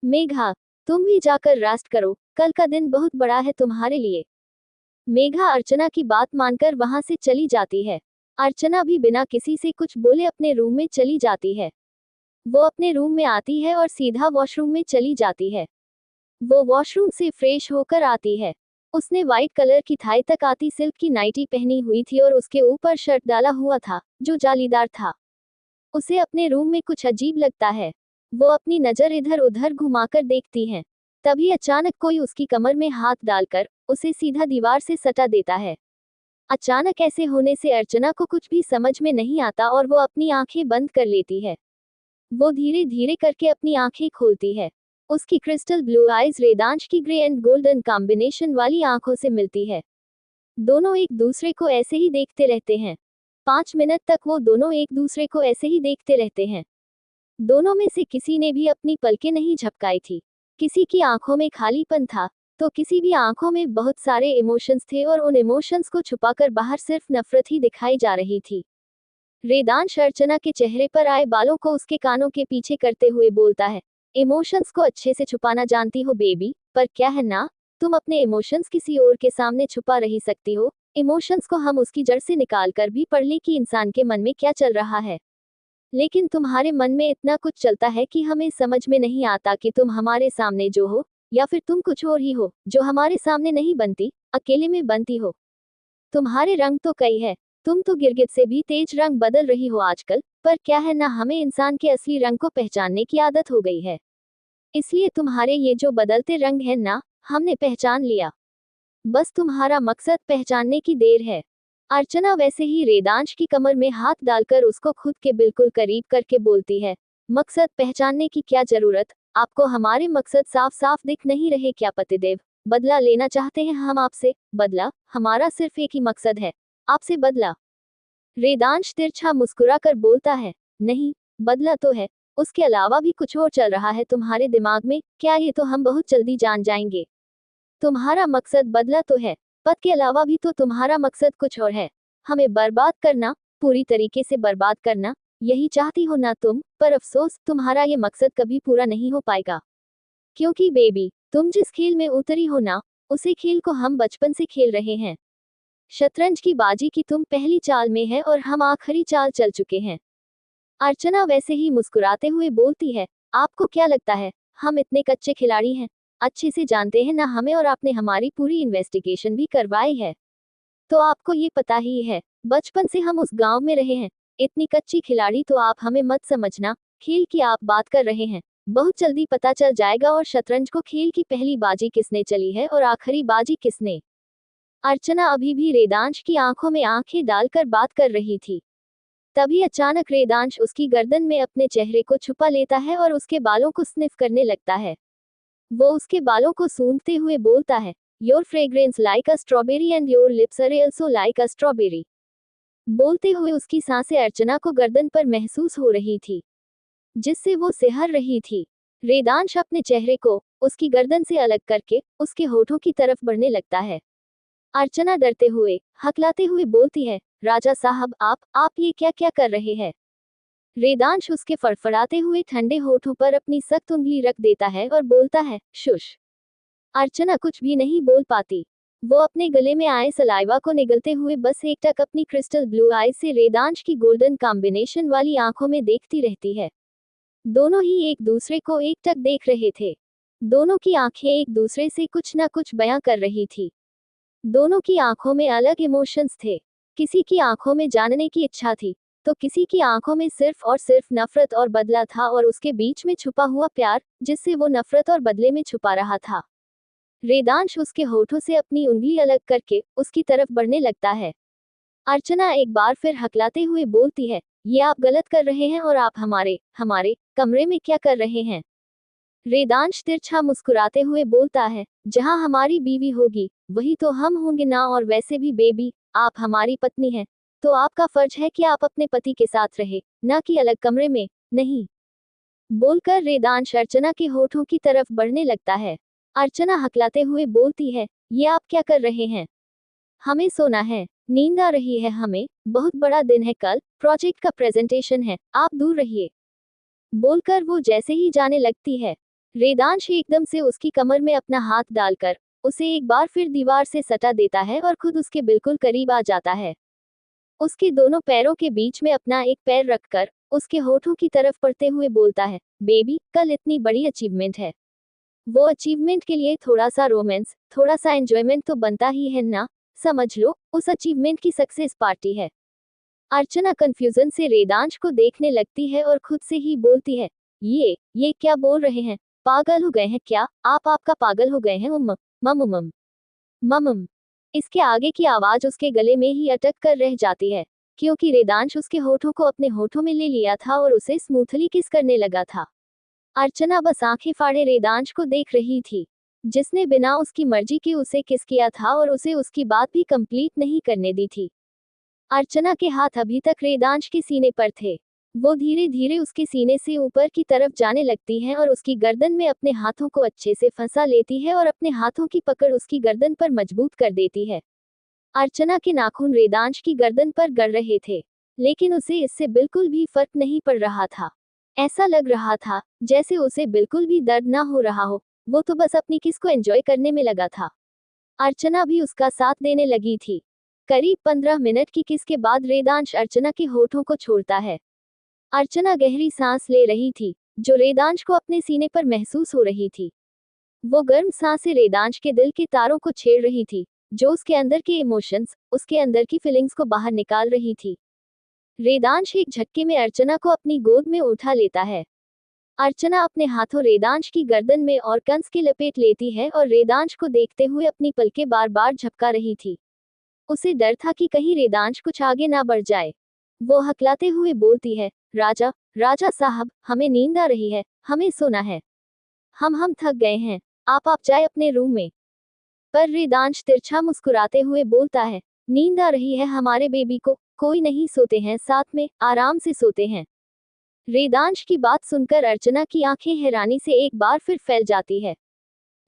मेघा, तुम भी जाकर रेस्ट करो, कल का दिन बहुत बड़ा है तुम्हारे लिए। मेघा अर्चना की बात मानकर वहां से चली जाती है। अर्चना भी बिना किसी से कुछ बोले अपने रूम में चली जाती है। वो अपने रूम में आती है और सीधा वॉशरूम में चली जाती है। वो वॉशरूम से फ्रेश होकर आती है। उसने व्हाइट कलर की थाई तक आती सिल्क की नाइटी पहनी हुई थी और उसके ऊपर शर्ट डाला हुआ था, जो जालीदार था। उसे अपने रूम में कुछ अजीब लगता है। वो अपनी नजर इधर उधर घुमाकर देखती है। तभी अचानक कोई उसकी कमर में हाथ डालकर उसे सीधा दीवार से सटा देता है। अचानक ऐसे होने से अर्चना को कुछ भी समझ में नहीं आता और वो अपनी आंखें बंद कर लेती है। वो धीरे धीरे करके अपनी आंखें खोलती है। उसकी क्रिस्टल ब्लू आईज रेदांश की ग्रे एंड गोल्डन कॉम्बिनेशन वाली आंखों से मिलती है। दोनों एक दूसरे को ऐसे ही देखते रहते हैं। 5 मिनट तक वो दोनों एक दूसरे को ऐसे ही देखते रहते हैं। दोनों में से किसी ने भी अपनी पलकें नहीं झपकाई थी। किसी की आंखों में खालीपन था, तो किसी भी आंखों में बहुत सारे इमोशंस थे और उन इमोशंस को छुपाकर बाहर सिर्फ नफरत ही दिखाई जा रही थी। रेदांश अर्चना के चेहरे पर आए बालों को उसके कानों के पीछे करते हुए बोलता है, इमोशंस को अच्छे से छुपाना जानती हो बेबी, पर क्या है ना, तुम अपने इमोशंस किसी और के सामने छुपा रही सकती हो। इमोशंस को हम उसकी जड़ से निकाल कर भी पढ़ ले कि इंसान के मन में क्या चल रहा है। लेकिन तुम्हारे मन में इतना कुछ चलता है कि हमें समझ में नहीं आता कि तुम हमारे सामने जो हो, या फिर तुम कुछ और ही हो जो हमारे सामने नहीं बनती, अकेले में बनती हो। तुम्हारे रंग तो कई है, तुम तो गिरगिट से भी तेज रंग बदल रही हो आजकल, पर क्या है ना, हमें इंसान के असली रंग को पहचानने की आदत हो गई है। इसलिए तुम्हारे ये जो बदलते रंग है ना, हमने पहचान लिया। बस तुम्हारा मकसद पहचानने की देर है। अर्चना वैसे ही रेदांश की कमर में हाथ डालकर उसको खुद के बिल्कुल करीब करके बोलती है, मकसद पहचानने की क्या जरूरत, आपको हमारे मकसद साफ साफ दिख नहीं रहे क्या पतिदेव? बदला लेना चाहते हैं हम आपसे? बदला? हमारा सिर्फ एक ही मकसद है, आपसे बदला। रेदांश तिरछा मुस्कुराकर बोलता है, नहीं, बदला तो है, उसके अलावा भी कुछ और चल रहा है तुम्हारे दिमाग में क्या? ये तो हम बहुत जल्दी जान जाएंगे। तुम्हारा मकसद बदला तो है, पद के अलावा भी तो तुम्हारा मकसद कुछ और है, हमें बर्बाद करना, पूरी तरीके से बर्बाद करना, यही चाहती हो ना तुम? पर अफसोस, तुम्हारा ये मकसद कभी पूरा नहीं हो पाएगा। क्योंकि बेबी, तुम जिस खेल में उतरी हो ना, उसी खेल को हम बचपन से खेल रहे हैं। शतरंज की बाजी की तुम पहली चाल में है और हम आखिरी चाल चल चुके हैं। अर्चना वैसे ही मुस्कुराते हुए बोलती है, आपको क्या लगता है हम इतने कच्चे खिलाड़ी हैं? अच्छे से जानते हैं ना हमें, और आपने हमारी पूरी इन्वेस्टिगेशन भी करवाई है, तो आपको ये पता ही है, बचपन से हम उस गांव में रहे हैं। इतनी कच्ची खिलाड़ी तो आप हमें मत समझना। खेल की आप बात कर रहे हैं, बहुत जल्दी पता चल जाएगा। और शतरंज को खेल की पहली बाजी किसने चली है और आखिरी बाजी किसने? अर्चना अभी भी रेदांश की आंखों में आंखें डालकर बात कर रही थी। तभी अचानक रेदांश उसकी गर्दन में अपने चेहरे को छुपा लेता है और उसके बालों को स्निफ करने लगता है। वो उसके बालों को सूंघते हुए बोलता है, your fragrance like a strawberry and your lips are also like a strawberry. बोलते हुए उसकी सांसें अर्चना को गर्दन पर महसूस हो रही थी, जिससे वो सिहर रही थी। रेदांश अपने चेहरे को उसकी गर्दन से अलग करके उसके होठों की तरफ बढ़ने लगता है। अर्चना डरते हुए, हकलाते हुए बोलती है, राजा साहब, आप ये क्या क्या कर रहे हैं? रेदांश उसके फड़फड़ाते हुए ठंडे होठों पर अपनी सख्त उंगली रख देता है और बोलता है, शुश। अर्चना कुछ भी नहीं बोल पाती। वो अपने गले में आए सलाइवा को निगलते हुए बस एकटक अपनी क्रिस्टल ब्लू आईज से रेदांश की गोल्डन कॉम्बिनेशन वाली आंखों में देखती रहती है। दोनों ही एक दूसरे को एकटक देख रहे थे। दोनों की आंखें एक दूसरे से कुछ ना कुछ बयां कर रही थी। दोनों की आंखों में अलग इमोशंस थे। किसी की आंखों में जानने की इच्छा थी, तो किसी की आंखों में सिर्फ और सिर्फ नफरत और बदला था, और उसके बीच में छुपा हुआ प्यार, जिससे वो नफरत और बदले में छुपा रहा था। रेदांश उसके होठों से अपनी उंगली अलग करके उसकी तरफ बढ़ने लगता है। अर्चना एक बार फिर हकलाते हुए बोलती है, ये आप गलत कर रहे हैं और आप हमारे हमारे कमरे में क्या कर रहे हैं? रेदांश तिरछा मुस्कुराते हुए बोलता है, जहां हमारी बीवी होगी वही तो हम होंगे ना, और वैसे भी बेबी, आप हमारी पत्नी हैं, तो आपका फर्ज है कि आप अपने पति के साथ रहे, ना कि अलग कमरे में। नहीं, बोलकर रेदांश अर्चना के होठों की तरफ बढ़ने लगता है। अर्चना हकलाते हुए बोलती है, ये आप क्या कर रहे हैं? हमें सोना है, नींद आ रही है हमें, बहुत बड़ा दिन है, कल प्रोजेक्ट का प्रेजेंटेशन है, आप दूर रहिए। बोलकर वो जैसे ही जाने लगती है, रेदांश एकदम से उसकी कमर में अपना हाथ डालकर उसे एक बार फिर दीवार से सटा देता है और खुद उसके बिल्कुल करीब आ जाता है। उसके दोनों पैरों के बीच में अपना एक पैर रखकर उसके होठों की तरफ पढ़ते हुए बोलता है, बेबी, कल इतनी बड़ी अचीवमेंट है, वो अचीवमेंट के लिए थोड़ा सा रोमांस, थोड़ा सा एंजॉयमेंट तो बनता ही है ना, समझ लो उस अचीवमेंट की सक्सेस पार्टी है। अर्चना कंफ्यूजन से रेदांश को देखने लगती है और खुद से ही बोलती है, ये क्या बोल रहे हैं? पागल हो गए हैं क्या आप? आपका पागल हो गए हैं? मम मम इसके आगे की आवाज उसके गले में ही अटक कर रह जाती है, क्योंकि रेदांश उसके होठों को अपने होठों में ले लिया था और उसे स्मूथली किस करने लगा था। अर्चना बस आंखें फाड़े रेदांश को देख रही थी, जिसने बिना उसकी मर्जी के उसे किस किया था और उसे उसकी बात भी कंप्लीट नहीं करने दी थी। अर्चना के हाथ अभी तक रेदांश के सीने पर थे। वो धीरे धीरे उसके सीने से ऊपर की तरफ जाने लगती है और उसकी गर्दन में अपने हाथों को अच्छे से फंसा लेती है और अपने हाथों की पकड़ उसकी गर्दन पर मजबूत कर देती है। अर्चना के नाखून रेदांश की गर्दन पर गड़ रहे थे, लेकिन उसे इससे बिल्कुल भी फर्क नहीं पड़ रहा था। ऐसा लग रहा था जैसे उसे बिल्कुल भी दर्द ना हो रहा हो, वो तो बस अपनी किस को एंजॉय करने में लगा था। अर्चना भी उसका साथ देने लगी थी। करीब 15 मिनट की किस के बाद रेदांश अर्चना के होठों को छोड़ता है। अर्चना गहरी सांस ले रही थी, जो रेदांश को अपने सीने पर महसूस हो रही थी। वो गर्म सांसें रेदांश के दिल के तारों को छेड़ रही थी, जो उसके अंदर के इमोशंस, उसके अंदर की फीलिंग्स को बाहर निकाल रही थी। रेदांश एक झटके में अर्चना को अपनी गोद में उठा लेता है। अर्चना अपने हाथों रेदांश की गर्दन में और कंस के लपेट लेती है और रेदांश को देखते हुए अपनी पलकें बार बार झपका रही थी। उसे डर था कि कहीं रेदांश कुछ आगे ना बढ़ जाए। वो हकलाते हुए बोलती है, राजा, राजा साहब, हमें नींद आ रही है, हमें सोना है। हम थक गए हैं, आप जाए अपने रूम में। पर रेदांश तिरछा मुस्कुराते हुए बोलता है, नींद आ रही है हमारे बेबी को, कोई नहीं सोते हैं साथ में, आराम से सोते हैं। रेदांश की बात सुनकर अर्चना की आंखें हैरानी से एक बार फिर फैल जाती है,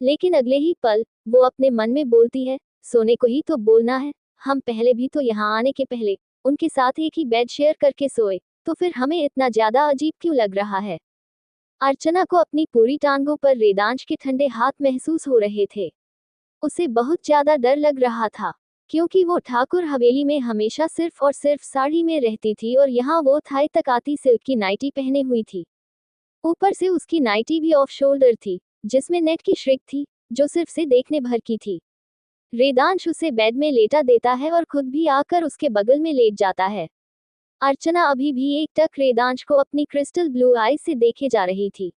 लेकिन अगले ही पल वो अपने मन में बोलती है, सोने को ही तो बोलना है, हम पहले भी तो यहाँ आने के पहले उनके साथ एक ही बेड शेयर करके सोए, तो फिर हमें इतना ज्यादा अजीब क्यों लग रहा है। अर्चना को अपनी पूरी टांगों पर रेदांश के ठंडे हाथ महसूस हो रहे थे। उसे बहुत ज्यादा डर लग रहा था, क्योंकि वो ठाकुर हवेली में हमेशा सिर्फ और सिर्फ साड़ी में रहती थी और यहाँ वो थाई तक आती सिल्क की नाइटी पहने हुई थी। ऊपर से उसकी नाइटी भी ऑफ शोल्डर थी, जिसमें नेट की श्रिक थी, जो सिर्फ से देखने भर की थी। रेदांश उसे बेड में लेटा देता है और खुद भी आकर उसके बगल में लेट जाता है। अर्चना अभी भी एक टक रेदांश को अपनी क्रिस्टल ब्लू आईज से देखे जा रही थी।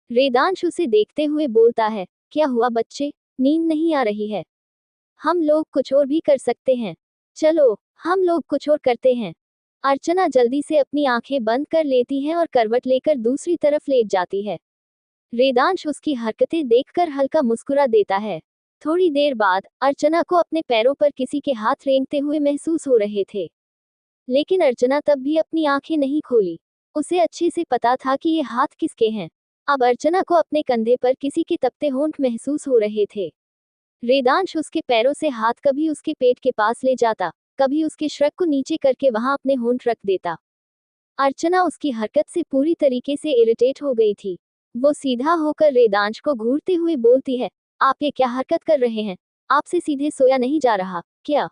रेदांश उसे देखते हुए बोलता है, क्या हुआ बच्चे, नींद नहीं आ रही है? हम लोग कुछ और भी कर सकते हैं, चलो हम लोग कुछ और करते हैं। अर्चना जल्दी से अपनी आंखें बंद कर लेती है और करवट लेकर दूसरी तरफ लेट जाती है। रेदांश उसकी हरकतें देखकर हल्का मुस्कुरा देता है। थोड़ी देर बाद अर्चना को अपने पैरों पर किसी के हाथ रेंगते हुए महसूस हो रहे थे, लेकिन अर्चना तब भी अपनी आंखें नहीं खोली। उसे अच्छे से पता था कि ये हाथ किसके हैं। अब अर्चना को अपने कंधे पर किसी के तपते होंठ महसूस हो रहे थे। रेदांश उसके पैरों से हाथ कभी उसके पेट के पास ले जाता, कभी उसके श्रग को नीचे करके वहां अपने होंठ रख देता। अर्चना उसकी हरकत से पूरी तरीके से इरिटेट हो गई थी। वो सीधा होकर रेदांश को घूरते हुए बोलती है, आप ये क्या हरकत कर रहे हैं? आपसे सीधे सोया नहीं जा रहा क्या?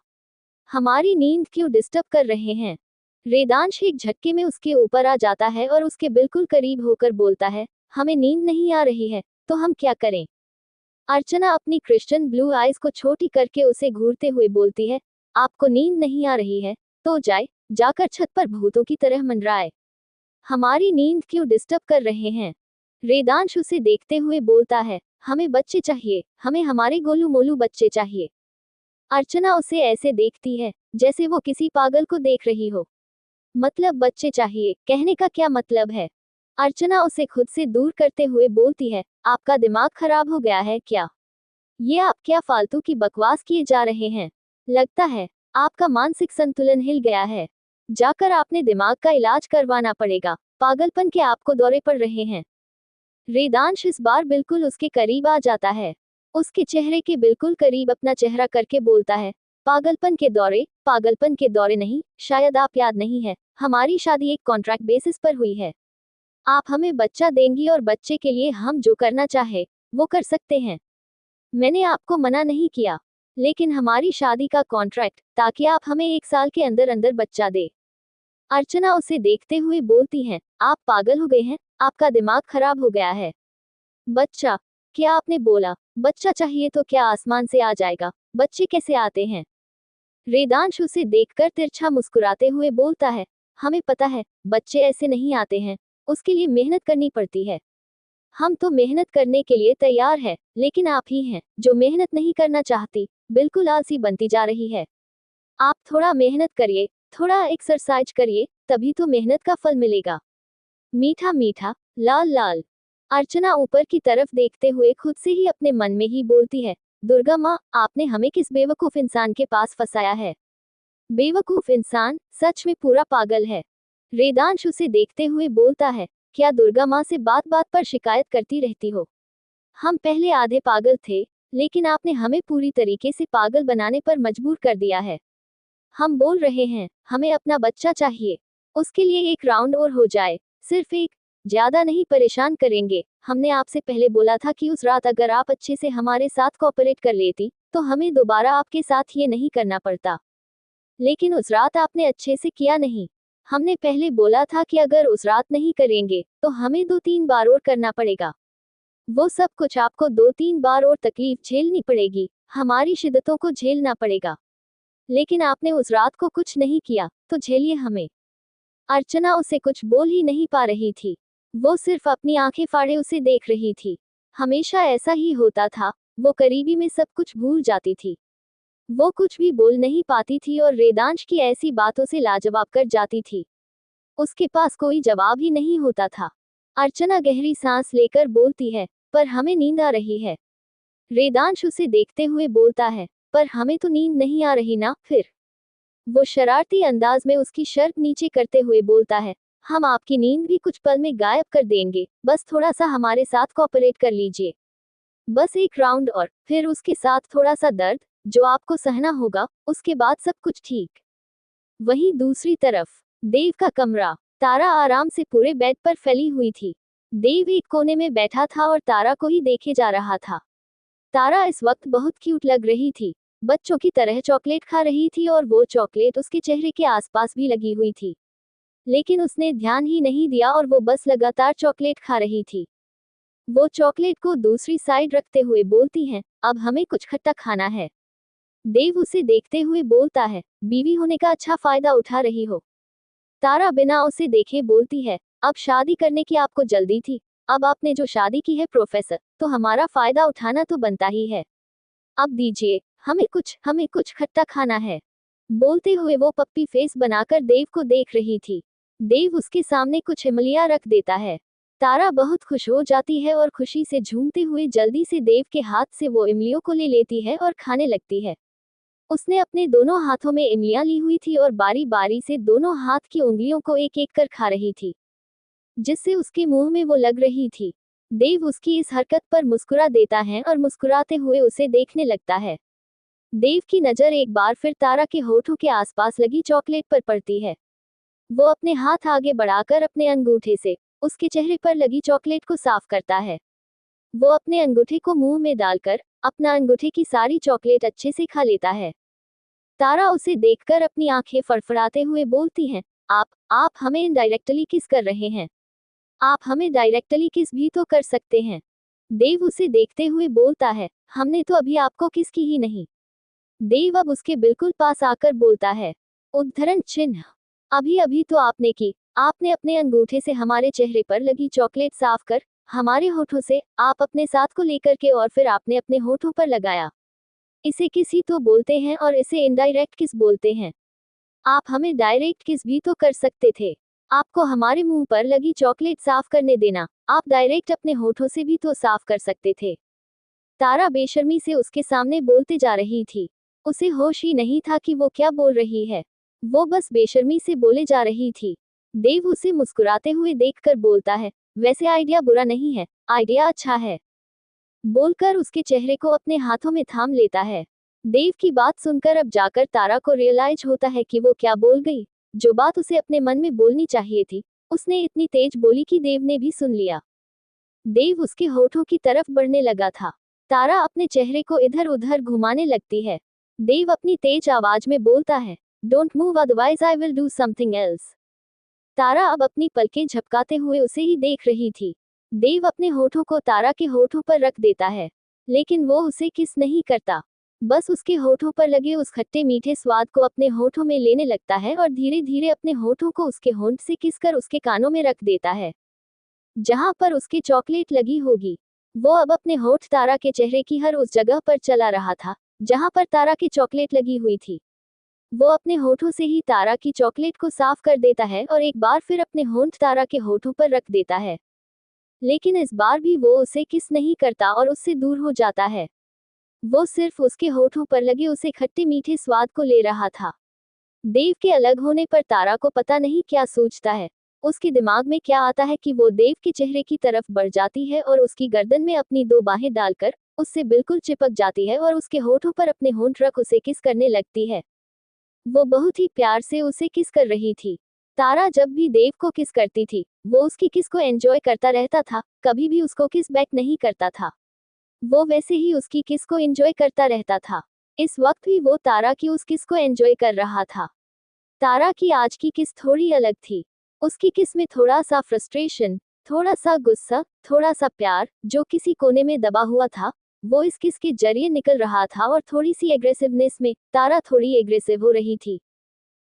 हमारी नींद क्यों डिस्टर्ब कर रहे हैं? रेदांश एक झटके में उसके ऊपर आ जाता है और उसके बिल्कुल करीब होकर बोलता है, हमें नींद नहीं आ रही है, तो हम क्या करें? अर्चना अपनी क्रिश्चियन ब्लू आइज को छोटी करके उसे घूरते हुए बोलती है, आपको नींद नहीं आ रही है, तो जाकर छत पर भूतों की तरह मंडराए। हमारी नींद क्यों डिस्टर्ब कर रहे हैं? रेदांश उसे देखते हुए बोलता है, हमें बच्चे चाहिए, हमें हमारे गोलू मोलू बच्चे चाहिए। अर्चना उसे ऐसे देखती है जैसे वो किसी पागल को देख रही हो। मतलब बच्चे चाहिए कहने का क्या मतलब है? अर्चना उसे खुद से दूर करते हुए बोलती है, आपका दिमाग खराब हो गया है क्या? ये आप क्या फालतू की बकवास किए जा रहे हैं? लगता है आपका मानसिक संतुलन हिल गया है। जाकर आपने दिमाग का इलाज करवाना पड़ेगा, पागलपन के आपको दौरे पड़ रहे हैं। रेदांश इस बार बिल्कुल उसके करीब आ जाता है। उसके चेहरे के बिल्कुल करीब अपना चेहरा करके बोलता है, पागलपन के दौरे नहीं, शायद आप याद नहीं है, हमारी शादी एक कॉन्ट्रैक्ट बेसिस पर हुई है। आप हमें बच्चा देंगी और बच्चे के लिए हम जो करना चाहे वो कर सकते हैं। मैंने आपको मना नहीं किया, लेकिन हमारी शादी का कॉन्ट्रैक्ट ताकि आप हमें 1 साल के अंदर अंदर बच्चा दे। अर्चना उसे देखते हुए बोलती है, आप पागल हो गए हैं, आपका दिमाग खराब हो गया है। बच्चा? क्या आपने बोला? बच्चा चाहिए तो क्या आसमान से आ जाएगा? बच्चे कैसे आते हैं? रेदांश उसे देखकर तिरछा मुस्कुराते हुए बोलता है, हमें पता है, बच्चे ऐसे नहीं आते हैं, उसके लिए मेहनत करनी पड़ती है। हम तो मेहनत करने के लिए तैयार है, लेकिन आप ही हैं जो मेहनत नहीं करना चाहती, बिल्कुल आलसी बनती जा रही है। आप थोड़ा मेहनत करिए, थोड़ा एक्सरसाइज करिए, तभी तो मेहनत का फल मिलेगा। मीठा मीठा, लाल लाल। अर्चना ऊपर की तरफ देखते हुए खुद से ही अपने मन में ही बोलती है, दुर्गा माँ, आपने हमें किस बेवकूफ इंसान के पास फंसाया है। बेवकूफ इंसान सच में पूरा पागल है। वेदांश उसे देखते हुए बोलता है, क्या दुर्गा माँ से बात बात पर शिकायत करती रहती हो। हम पहले आधे पागल थे, लेकिन आपने हमें पूरी तरीके से पागल बनाने पर मजबूर कर दिया है। हम बोल रहे हैं, हमें अपना बच्चा चाहिए। उसके लिए एक राउंड और हो जाए, सिर्फ एक। ज्यादा नहीं परेशान करेंगे। हमने आपसे पहले बोला था कि उस रात अगर आप अच्छे से हमारे साथ कोऑपरेट कर लेती, तो हमें दोबारा आपके साथ ये नहीं करना पड़ता। लेकिन उस रात आपने अच्छे से किया नहीं। हमने पहले बोला था कि अगर उस रात नहीं करेंगे, तो हमें 2-3 बार और करना पड़ेगा। वो सब कुछ आपको 2-3 बार और तकलीफ झेलनी पड़ेगी, हमारी शिद्दतों को झेलना पड़ेगा। लेकिन आपने उस रात को कुछ नहीं किया, तो झेलिए हमें। अर्चना उसे कुछ बोल ही नहीं पा रही थी। वो सिर्फ अपनी आंखें फाड़े उसे देख रही थी। हमेशा ऐसा ही होता था, वो करीबी में सब कुछ भूल जाती थी। वो कुछ भी बोल नहीं पाती थी और वेदांश की ऐसी बातों से लाजवाब कर जाती थी। उसके पास कोई जवाब ही नहीं होता था। अर्चना गहरी सांस लेकर बोलती है, पर हमें नींद आ रही है। वेदांश उसे देखते हुए बोलता है, पर हमें तो नींद नहीं आ रही ना फिर। वो शरारती अंदाज में उसकी शर्ट नीचे करते हुए बोलता है, हम आपकी नींद भी कुछ पल में गायब कर देंगे, बस थोड़ा सा हमारे साथ कोऑपरेट कर लीजिए। बस एक राउंड और, फिर उसके साथ थोड़ा सा दर्द, जो आपको सहना होगा, उसके बाद सब कुछ ठीक। वहीं दूसरी तरफ, देव का कमरा। तारा आराम से पूरे बेड पर फैली हुई थी। देव एक कोने में बैठा था और तारा को ही देखे जा रहा था। तारा इस वक्त बहुत क्यूट लग रही थी। बच्चों की तरह चॉकलेट खा रही थी और वो चॉकलेट उसके चेहरे के आसपास भी लगी हुई थी। लेकिन उसने ध्यान ही नहीं दिया और वो बस लगातार चॉकलेट खा रही थी। वो चॉकलेट को दूसरी साइड रखते हुए बोलती है, अब हमें कुछ खट्टा खाना है। देव उसे देखते हुए बोलता है, बीवी होने का अच्छा फायदा उठा रही हो। तारा बिना उसे देखे बोलती है, अब शादी करने की आपको जल्दी थी। अब आपने जो शादी की है प्रोफेसर, तो हमारा फायदा उठाना तो बनता ही है। अब दीजिए, हमें कुछ खट्टा खाना है। बोलते हुए वो पप्पी फेस बनाकर देव को देख रही थी। देव उसके सामने कुछ इमलियां रख देता है। तारा बहुत खुश हो जाती है और खुशी से झूमते हुए जल्दी से देव के हाथ से वो इमलियों को ले लेती है और खाने लगती है। उसने अपने दोनों हाथों में इमलियां ली हुई थी और बारी बारी से दोनों हाथ की उंगलियों को एक एक कर खा रही थी, जिससे उसके मुंह में वो लग रही थी। देव उसकी इस हरकत पर मुस्कुरा देता है और मुस्कुराते हुए उसे देखने लगता है। देव की नजर एक बार फिर तारा के होठों के आसपास लगी चॉकलेट पर पड़ती है। वो अपने हाथ आगे बढ़ाकर अपने अंगूठे से उसके चेहरे पर लगी चॉकलेट को साफ करता है। वो अपने अंगूठे को मुंह में डालकर अपना अंगूठे की सारी चॉकलेट अच्छे से खा लेता है। तारा उसे देखकर अपनी आंखें फड़फड़ाते हुए बोलती हैं, आप हमें इनडायरेक्टली किस कर रहे हैं। आप हमें डायरेक्टली किस भी तो कर सकते हैं। देव उसे देखते हुए बोलता है, हमने तो अभी आपको किस की ही नहीं। देव अब उसके बिल्कुल पास आकर बोलता है, उद्धरण चिन्ह, अभी अभी तो आपने की। आपने अपने अंगूठे से हमारे चेहरे पर लगी चॉकलेट साफ कर हमारे होठों से आप अपने साथ को लेकर के और फिर आपने अपने होठों पर लगाया। इसे किस ही तो बोलते हैं और इसे इनडायरेक्ट किस बोलते हैं। आप हमें डायरेक्ट किस भी तो कर सकते थे। आपको हमारे मुंह पर लगी चॉकलेट साफ करने देना, आप डायरेक्ट अपने होठों से भी तो साफ कर सकते थे। तारा बेशर्मी से उसके सामने बोलते जा रही थी। उसे होश ही नहीं था कि वो क्या बोल रही है। वो बस बेशर्मी से बोले जा रही थी। देव उसे मुस्कुराते हुए देखकर बोलता है, वैसे आइडिया बुरा नहीं है, आइडिया अच्छा है। बोलकर उसके चेहरे को अपने हाथों में थाम लेता है। देव की बात सुनकर अब जाकर तारा को रियलाइज होता है कि वो क्या बोल गई। जो बात उसे अपने मन में बोलनी चाहिए थी, उसने इतनी तेज बोली कि देव ने भी सुन लिया। देव उसके होठों की तरफ बढ़ने लगा था। तारा अपने चेहरे को इधर उधर घुमाने लगती है। देव अपनी तेज आवाज में बोलता है, don't move otherwise I will do something else. Tara अब अपनी पलकें झपकाते हुए उसे ही देख रही थी। देव अपने होठों को तारा के होठों पर रख देता है, लेकिन वो उसे किस नहीं करता। बस उसके होठों पर लगे उस खट्टे मीठे स्वाद को अपने होठों में लेने लगता है और धीरे धीरे अपने होठों को उसके होंठ से किस कर उसके कानों में रख देता है। जहां पर उसके चॉकलेट लगी होगी। वो अब अपने होठ तारा के चेहरे की हर उस जगह पर चला रहा था जहां पर तारा की चॉकलेट लगी हुई थी। वो अपने होठों से ही तारा की चॉकलेट को साफ कर देता है और एक बार फिर अपने होंठ तारा के होठों पर रख देता है। लेकिन इस बार भी वो उसे किस नहीं करता और उससे दूर हो जाता है। वो सिर्फ उसके होठों पर लगे उसे खट्टे मीठे स्वाद को ले रहा था। देव के अलग होने पर तारा को पता नहीं क्या सोचता है। उसके दिमाग में क्या आता है कि वो देव के चेहरे की तरफ बढ़ जाती है और उसकी गर्दन में अपनी दो बाहें डालकर उससे बिल्कुल चिपक जाती है और उसके होठों पर अपने होंठ रख उसे किस करने लगती है। वो बहुत ही प्यार से उसे किस कर रही थी। तारा जब भी देव को किस करती थी, वो उसकी किस को एंजॉय करता रहता था, कभी भी उसको किस बैक नहीं करता था। वो वैसे ही उसकी किस को एंजॉय करता रहता था। इस वक्त भी वो तारा की उस किस को एंजॉय कर रहा था। तारा की आज की किस थोड़ी अलग थी। उसकी किस में थोड़ा सा फ्रस्ट्रेशन, थोड़ा सा गुस्सा, थोड़ा सा प्यार जो किसी कोने में दबा हुआ था, वो इस किस के जरिए निकल रहा था और थोड़ी सी एग्रेसिवनेस में तारा थोड़ी एग्रेसिव हो रही थी।